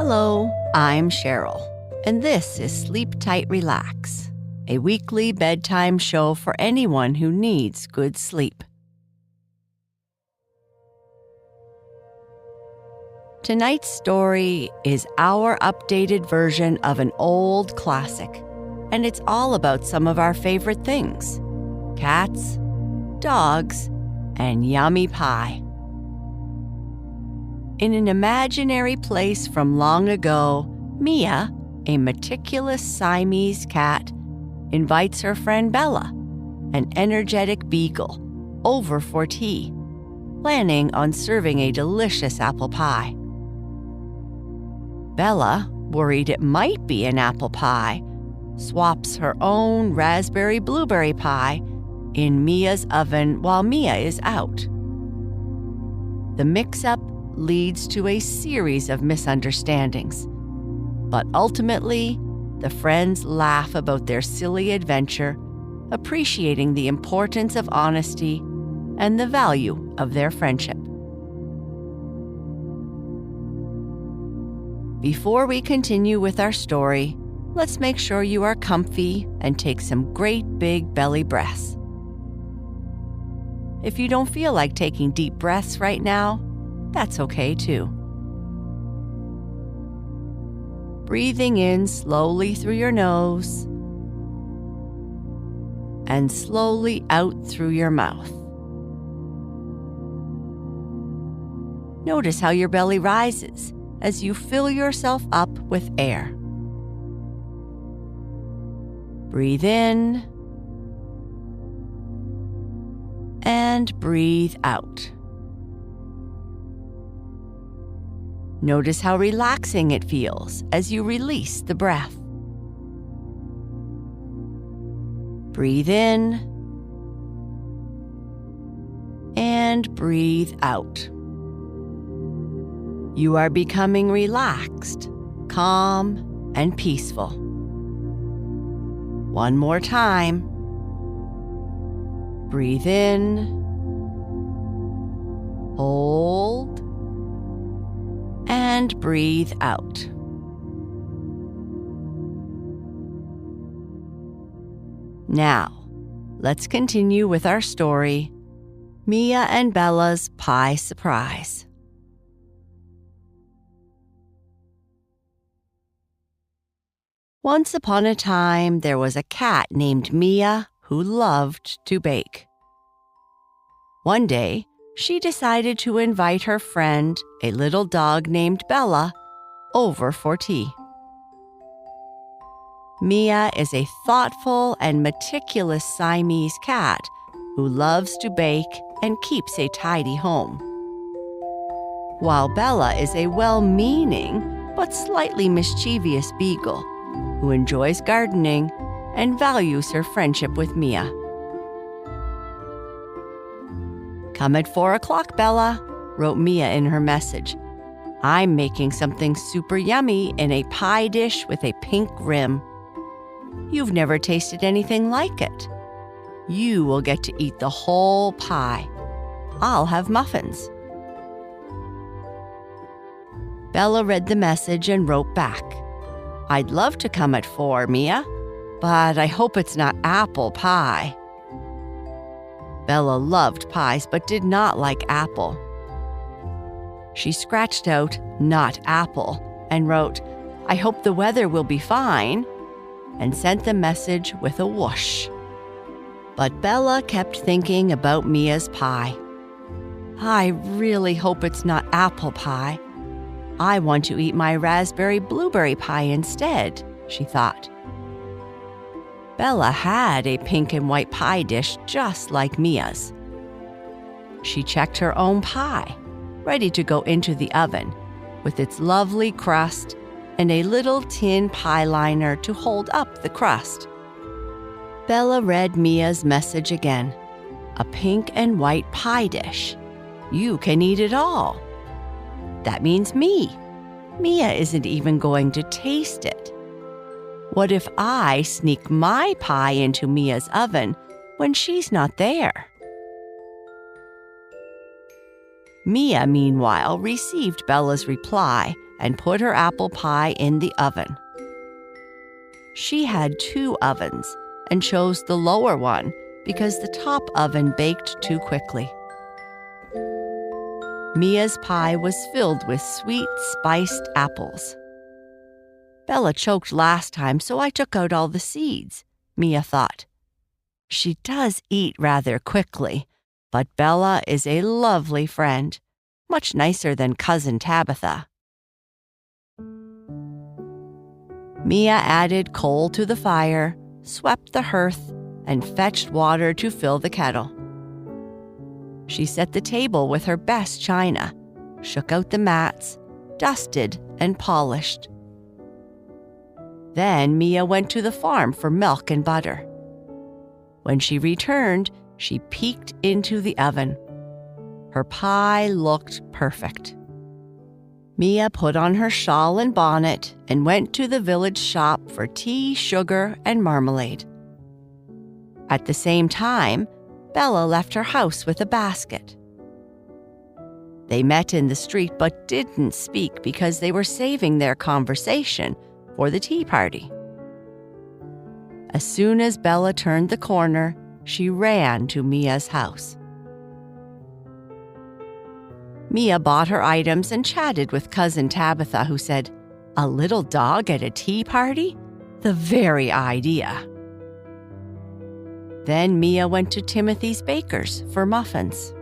Hello, I'm Cheryl, and this is Sleep Tight Relax, a weekly bedtime show for anyone who needs good sleep. Tonight's story is our updated version of an old classic, and it's all about some of our favorite things: cats, dogs, and yummy pie. In an imaginary place from long ago, Mia, a meticulous Siamese cat, invites her friend Bella, an energetic Beagle, over for tea, planning on serving a delicious apple pie. Bella, worried it might be an apple pie, swaps her own raspberry blueberry pie in Mia's oven while Mia is out. The mix-up leads to a series of misunderstandings, but ultimately, the friends laugh about their silly adventure, appreciating the importance of honesty and the value of their friendship. Before we continue with our story, let's make sure you are comfy and take some great big belly breaths. If you don't feel like taking deep breaths right now, that's okay too. Breathing in slowly through your nose and slowly out through your mouth. Notice how your belly rises as you fill yourself up with air. Breathe in and breathe out. Notice how relaxing it feels as you release the breath. Breathe in and breathe out. You are becoming relaxed, calm, and peaceful. One more time. Breathe in, hold, and breathe out. Now, let's continue with our story, Mia and Bella's Pie Surprise. Once upon a time, there was a cat named Mia who loved to bake. One day, she decided to invite her friend, a little dog named Bella, over for tea. Mia is a thoughtful and meticulous Siamese cat who loves to bake and keeps a tidy home, while Bella is a well-meaning but slightly mischievous Beagle who enjoys gardening and values her friendship with Mia. "Come at 4 o'clock, Bella," wrote Mia in her message. "I'm making something super yummy in a pie dish with a pink rim. You've never tasted anything like it. You will get to eat the whole pie. I'll have muffins." Bella read the message and wrote back, "I'd love to come at 4, Mia, but I hope it's not apple pie." Bella loved pies but did not like apple. She scratched out "not apple" and wrote, "I hope the weather will be fine," and sent the message with a whoosh. But Bella kept thinking about Mia's pie. "I really hope it's not apple pie. I want to eat my raspberry blueberry pie instead," she thought. Bella had a pink and white pie dish just like Mia's. She checked her own pie, ready to go into the oven, with its lovely crust and a little tin pie liner to hold up the crust. Bella read Mia's message again. "A pink and white pie dish. You can eat it all. That means me. Mia isn't even going to taste it. What if I sneak my pie into Mia's oven when she's not there?" Mia, meanwhile, received Bella's reply and put her apple pie in the oven. She had 2 ovens and chose the lower one because the top oven baked too quickly. Mia's pie was filled with sweet, spiced apples. Bella choked last time, so I took out all the seeds, Mia thought. She does eat rather quickly, but Bella is a lovely friend, much nicer than Cousin Tabitha. Mia added coal to the fire, swept the hearth, and fetched water to fill the kettle. She set the table with her best china, shook out the mats, dusted and polished. Then Mia went to the farm for milk and butter. When she returned, she peeked into the oven. Her pie looked perfect. Mia put on her shawl and bonnet and went to the village shop for tea, sugar, and marmalade. At the same time, Bella left her house with a basket. They met in the street but didn't speak because they were saving their conversation for the tea party. As soon as Bella turned the corner, she ran to Mia's house. Mia bought her items and chatted with Cousin Tabitha, who said, "A little dog at a tea party? The very idea." Then Mia went to Timothy's baker's for muffins.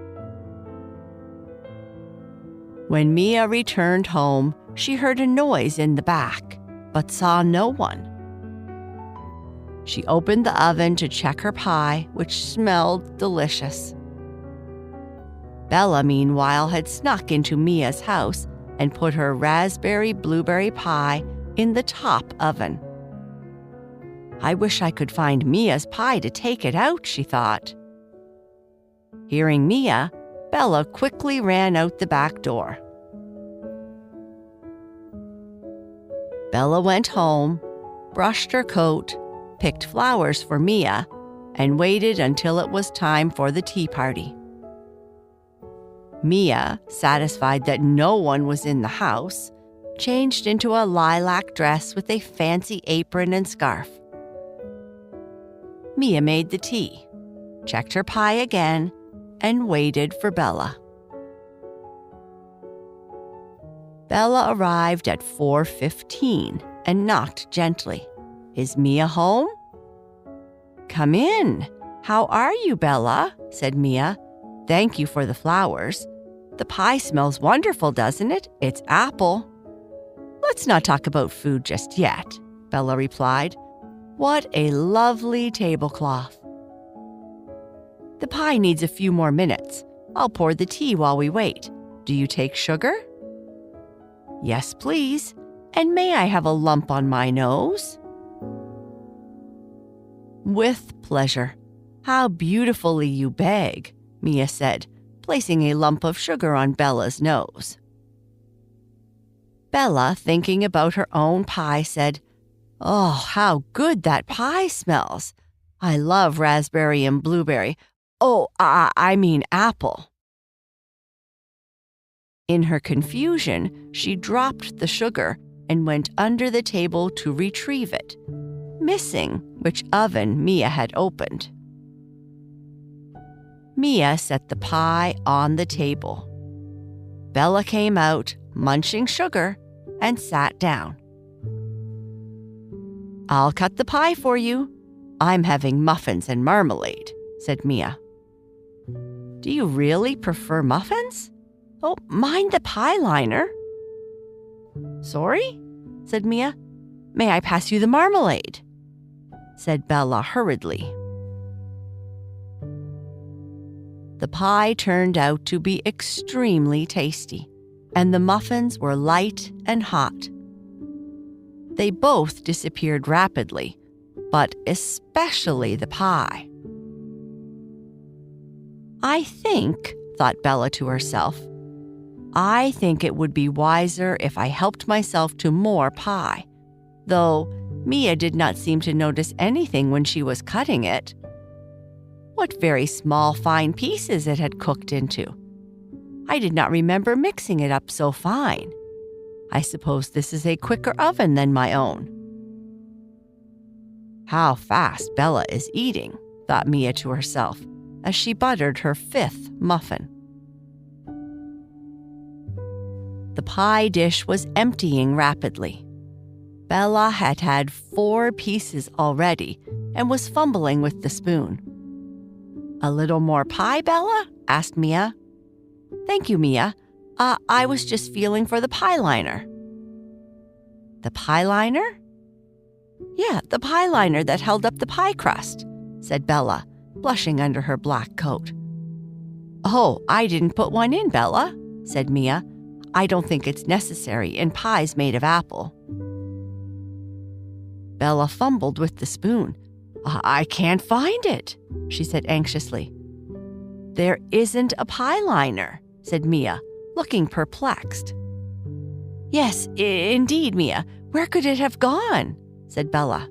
When Mia returned home, she heard a noise in the back, but saw no one. She opened the oven to check her pie, which smelled delicious. Bella, meanwhile, had snuck into Mia's house and put her raspberry blueberry pie in the top oven. I wish I could find Mia's pie to take it out, she thought. Hearing Mia, Bella quickly ran out the back door. Bella went home, brushed her coat, picked flowers for Mia, and waited until it was time for the tea party. Mia, satisfied that no one was in the house, changed into a lilac dress with a fancy apron and scarf. Mia made the tea, checked her pie again, and waited for Bella. Bella arrived at 4:15 and knocked gently. "Is Mia home?" "Come in. How are you, Bella?" said Mia. "Thank you for the flowers. The pie smells wonderful, doesn't it? It's apple." "Let's not talk about food just yet," Bella replied. "What a lovely tablecloth." "The pie needs a few more minutes. I'll pour the tea while we wait. Do you take sugar?" "Yes, please. And may I have a lump on my nose?" "With pleasure. How beautifully you beg," Mia said, placing a lump of sugar on Bella's nose. Bella, thinking about her own pie, said, "Oh, how good that pie smells. I love raspberry and blueberry. Oh, I mean apple." In her confusion, she dropped the sugar and went under the table to retrieve it, missing which oven Mia had opened. Mia set the pie on the table. Bella came out, munching sugar, and sat down. "I'll cut the pie for you. I'm having muffins and marmalade," said Mia. "Do you really prefer muffins? Oh, mind the pie liner." "Sorry?" said Mia. "May I pass you the marmalade?" said Bella hurriedly. The pie turned out to be extremely tasty, and the muffins were light and hot. They both disappeared rapidly, but especially the pie. "I think," thought Bella to herself, "I think it would be wiser if I helped myself to more pie," though Mia did not seem to notice anything when she was cutting it. What very small, fine pieces it had cooked into. I did not remember mixing it up so fine. I suppose this is a quicker oven than my own." "How fast Bella is eating," thought Mia to herself as she buttered her 5th muffin. The pie dish was emptying rapidly. Bella had had 4 pieces already and was fumbling with the spoon. "A little more pie, Bella?" asked Mia. "Thank you, Mia. I was just feeling for the pie liner." "The pie liner?" "Yeah, the pie liner that held up the pie crust," said Bella, blushing under her black coat. "Oh, I didn't put one in, Bella," said Mia. "I don't think it's necessary in pies made of apple." Bella fumbled with the spoon. "I can't find it," she said anxiously. "There isn't a pie liner," said Mia, looking perplexed. "Yes, indeed, Mia. Where could it have gone?" said Bella.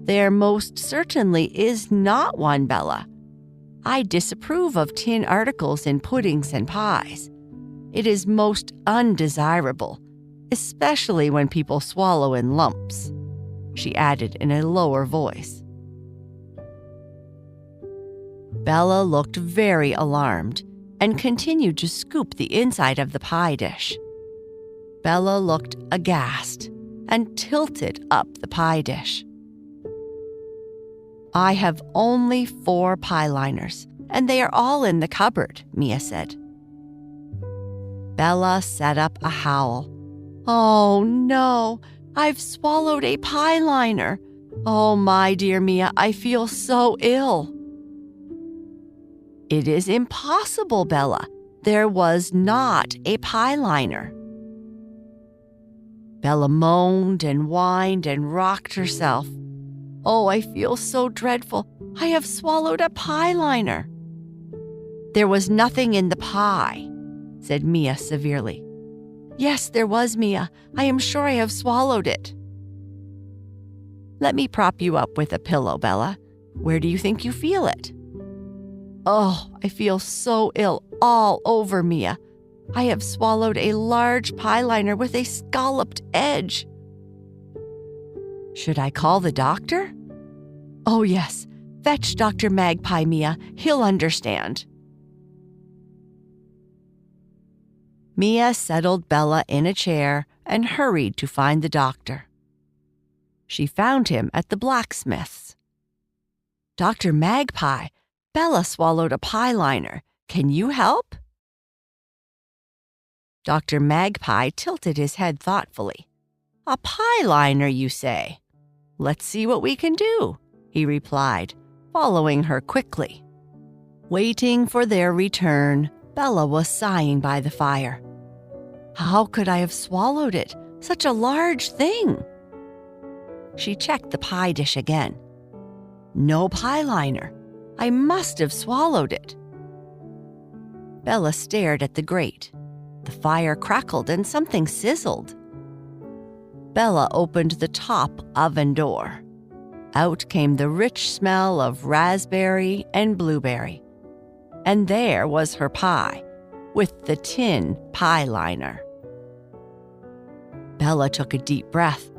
"There most certainly is not one, Bella. I disapprove of tin articles in puddings and pies. It is most undesirable, especially when people swallow in lumps," she added in a lower voice. Bella looked very alarmed and continued to scoop the inside of the pie dish. Bella looked aghast and tilted up the pie dish. "I have only 4 pie liners, and they are all in the cupboard," Mia said. Bella set up a howl. "Oh, no, I've swallowed a pie liner. Oh, my dear Mia, I feel so ill." "It is impossible, Bella. There was not a pie liner." Bella moaned and whined and rocked herself. "Oh, I feel so dreadful. I have swallowed a pie liner." "There was nothing in the pie," said Mia severely. "Yes, there was, Mia. I am sure I have swallowed it." "Let me prop you up with a pillow, Bella. Where do you think you feel it?" "Oh, I feel so ill all over, Mia. I have swallowed a large pie liner with a scalloped edge." "Should I call the doctor?" "Oh, yes. Fetch Dr. Magpie, Mia. He'll understand." Mia settled Bella in a chair and hurried to find the doctor. She found him at the blacksmith's. "Dr. Magpie, Bella swallowed a pie liner. Can you help?" Dr. Magpie tilted his head thoughtfully. "A pie liner, you say? Let's see what we can do," he replied, following her quickly. Waiting for their return, Bella was sighing by the fire. "How could I have swallowed it? Such a large thing." She checked the pie dish again. "No pie liner. I must have swallowed it." Bella stared at the grate. The fire crackled and something sizzled. Bella opened the top oven door. Out came the rich smell of raspberry and blueberry. And there was her pie, with the tin pie liner. Bella took a deep breath.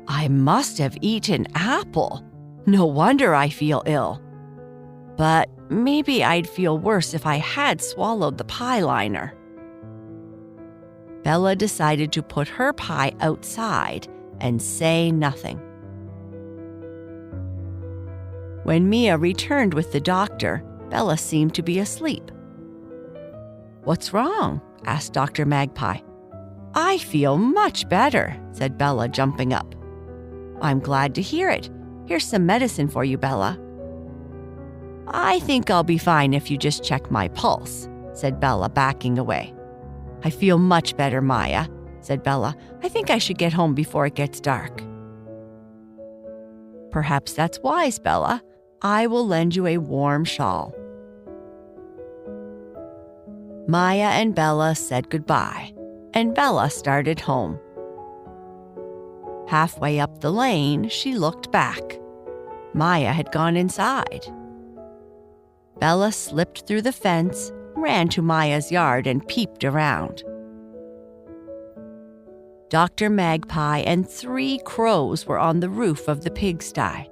"I must have eaten apple. No wonder I feel ill. But maybe I'd feel worse if I had swallowed the pie liner." Bella decided to put her pie outside and say nothing. When Mia returned with the doctor, Bella seemed to be asleep. "What's wrong?" asked Dr. Magpie. "I feel much better," said Bella, jumping up. "I'm glad to hear it. Here's some medicine for you, Bella." "I think I'll be fine if you just check my pulse," said Bella, backing away. "I feel much better, Maya," said Bella. "I think I should get home before it gets dark." "Perhaps that's wise, Bella. I will lend you a warm shawl." Maya and Bella said goodbye, and Bella started home. Halfway up the lane, she looked back. Maya had gone inside. Bella slipped through the fence, ran to Maya's yard, and peeped around. Dr. Magpie and 3 crows were on the roof of the pigsty.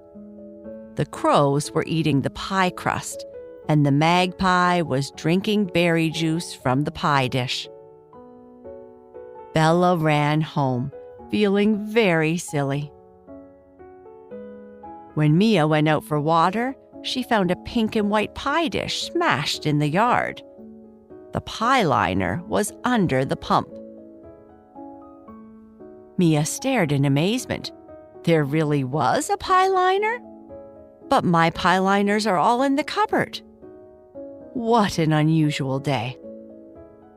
The crows were eating the pie crust, and the magpie was drinking berry juice from the pie dish. Bella ran home, feeling very silly. When Mia went out for water, she found a pink and white pie dish smashed in the yard. The pie liner was under the pump. Mia stared in amazement. There really was a pie liner? But my pie liners are all in the cupboard. What an unusual day.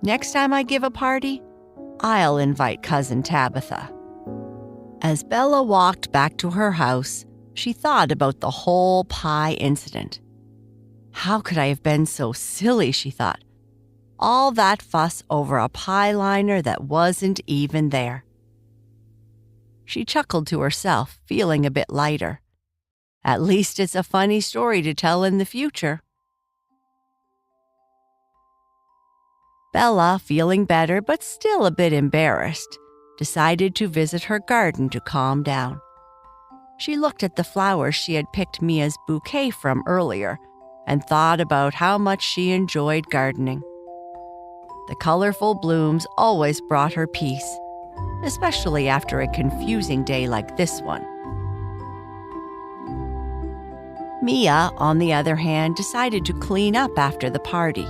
Next time I give a party, I'll invite Cousin Tabitha. As Bella walked back to her house, she thought about the whole pie incident. How could I have been so silly, she thought. All that fuss over a pie liner that wasn't even there. She chuckled to herself, feeling a bit lighter. At least it's a funny story to tell in the future. Bella, feeling better but still a bit embarrassed, decided to visit her garden to calm down. She looked at the flowers she had picked Mia's bouquet from earlier and thought about how much she enjoyed gardening. The colorful blooms always brought her peace, especially after a confusing day like this one. Mia, on the other hand, decided to clean up after the party.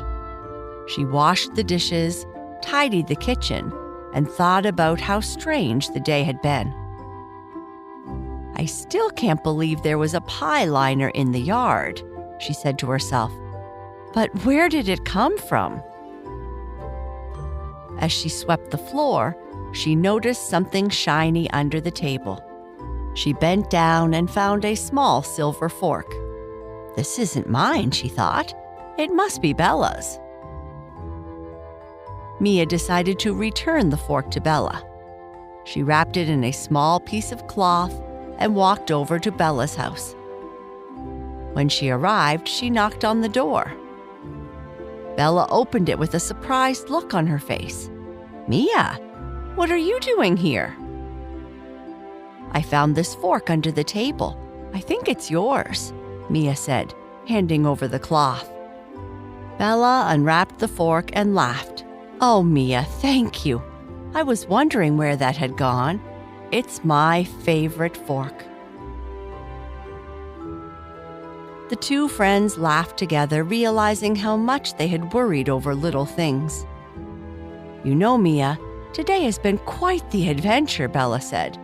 She washed the dishes, tidied the kitchen, and thought about how strange the day had been. I still can't believe there was a pie liner in the yard, she said to herself. But where did it come from? As she swept the floor, she noticed something shiny under the table. She bent down and found a small silver fork. This isn't mine, she thought. It must be Bella's. Mia decided to return the fork to Bella. She wrapped it in a small piece of cloth and walked over to Bella's house. When she arrived, she knocked on the door. Bella opened it with a surprised look on her face. Mia, what are you doing here? I found this fork under the table. I think it's yours, Mia said, handing over the cloth. Bella unwrapped the fork and laughed. Oh, Mia, thank you. I was wondering where that had gone. It's my favorite fork. The 2 friends laughed together, realizing how much they had worried over little things. You know, Mia, today has been quite the adventure, Bella said.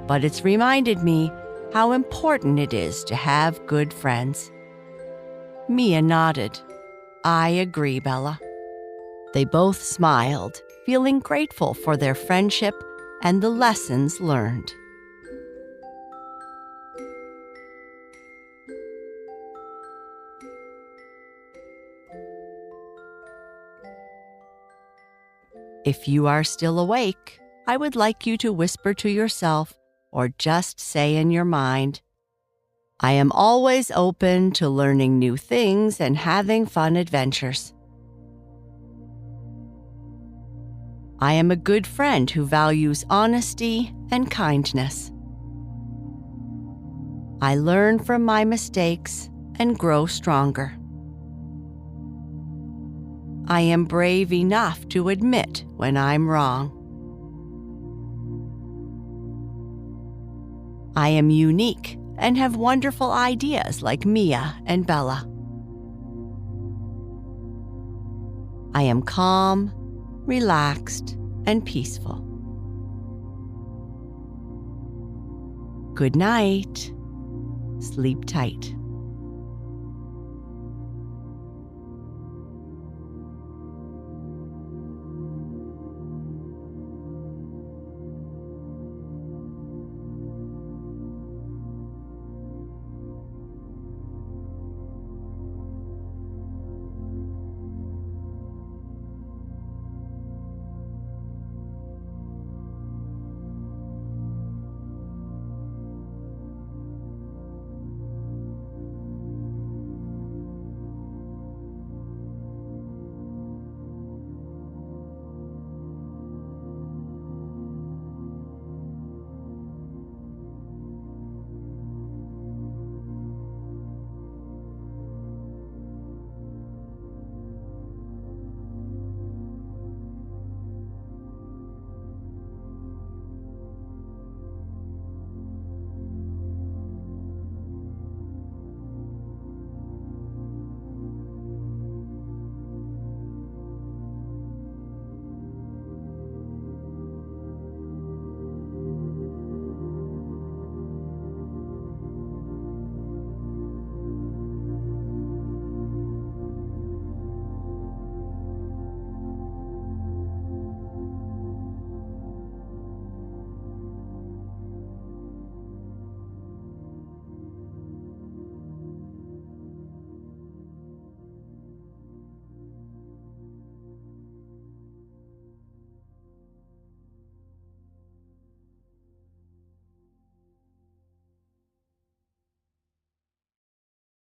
But it's reminded me how important it is to have good friends. Mia nodded. I agree, Bella. They both smiled, feeling grateful for their friendship and the lessons learned. If you are still awake, I would like you to whisper to yourself or just say in your mind, I am always open to learning new things and having fun adventures. I am a good friend who values honesty and kindness. I learn from my mistakes and grow stronger. I am brave enough to admit when I'm wrong. I am unique and have wonderful ideas like Mia and Bella. I am calm, relaxed, and peaceful. Good night. Sleep tight.